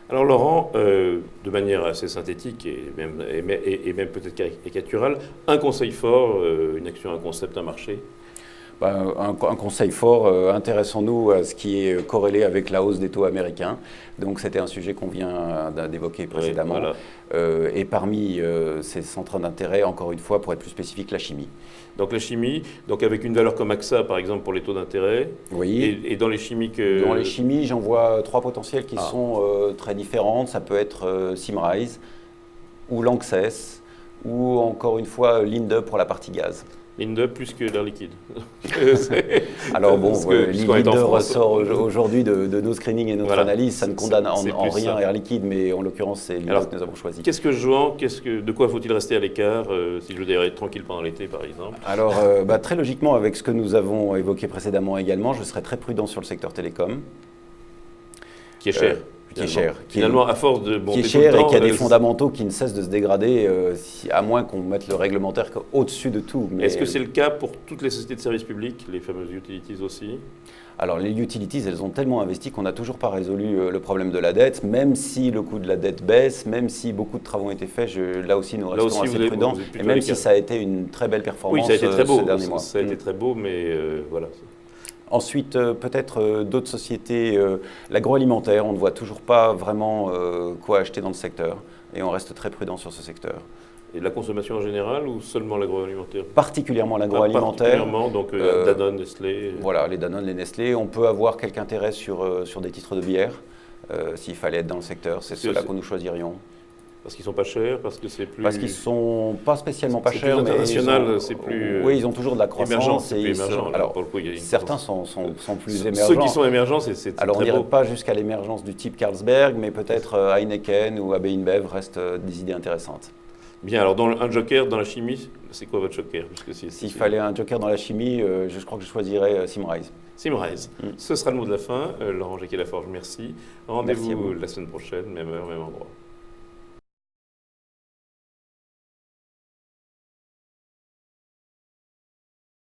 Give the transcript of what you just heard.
Alors Laurent, de manière assez synthétique et même peut-être caricaturale, un conseil fort, une action, un concept, un marché. Un conseil fort, intéressons-nous à ce qui est corrélé avec la hausse des taux américains. Donc c'était un sujet qu'on vient d'évoquer précédemment. Ouais, Et parmi ces centres d'intérêt, encore une fois, pour être plus spécifique, la chimie. Donc la chimie, donc avec une valeur comme AXA par exemple pour les taux d'intérêt. Oui. Et dans les chimies que... Dans les chimies, j'en vois trois potentiels qui sont très différentes. Ça peut être Symrise ou Lanxess ou encore une fois Linde pour la partie gaz. Linde plus que l'air liquide. Alors bon, Linde France, ressort aujourd'hui de nos screenings et notre analyse. Ça ne condamne en rien ça. Air Liquide, mais en l'occurrence, c'est Linde que nous avons choisi. Qu'est-ce que je vends de quoi faut-il rester à l'écart si je veux dire être tranquille pendant l'été, par exemple? Alors, très logiquement, avec ce que nous avons évoqué précédemment également, je serais très prudent sur le secteur télécom. Qui est cher. Qui est cher. Finalement, à force de qui est cher et qui a des fondamentaux qui ne cessent de se dégrader, à moins qu'on mette le réglementaire au-dessus de tout. Est-ce que c'est le cas pour toutes les sociétés de services publics, les fameuses utilities aussi? Alors les utilities, elles ont tellement investi qu'on n'a toujours pas résolu le problème de la dette, même si le coût de la dette baisse, même si beaucoup de travaux ont été faits, là aussi nous restons assez prudents, et même si ça a été une très belle performance ces derniers mois. Ça a été très beau, mais voilà. Ensuite, peut-être d'autres sociétés, l'agroalimentaire, on ne voit toujours pas vraiment quoi acheter dans le secteur et on reste très prudent sur ce secteur. Et de la consommation en général ou seulement l'agroalimentaire? Particulièrement l'agroalimentaire. Particulièrement, donc Danone, Nestlé. Voilà, les Danone, les Nestlé. On peut avoir quelque intérêt sur des titres de bière, s'il fallait être dans le secteur, c'est ceux-là que nous choisirions. Parce qu'ils sont pas chers, parce que c'est plus... Parce qu'ils sont pas spécialement pas chers, mais international, c'est plus... Oui, ils ont toujours de la croissance. Émergent, alors, pour le coup, certains sont plus émergents. Ceux qui sont émergents, c'est très beau. Alors, on n'irait pas jusqu'à l'émergence du type Carlsberg, mais peut-être Heineken ou AB InBev restent des idées intéressantes. Bien, alors un joker dans la chimie, c'est quoi votre joker? S'il fallait un joker dans la chimie, je crois que je choisirais Symrise. Symrise. Ce sera le mot de la fin. Laurent Jacquier-Laforge, merci. Rendez-vous la semaine prochaine, même heure, même endroit.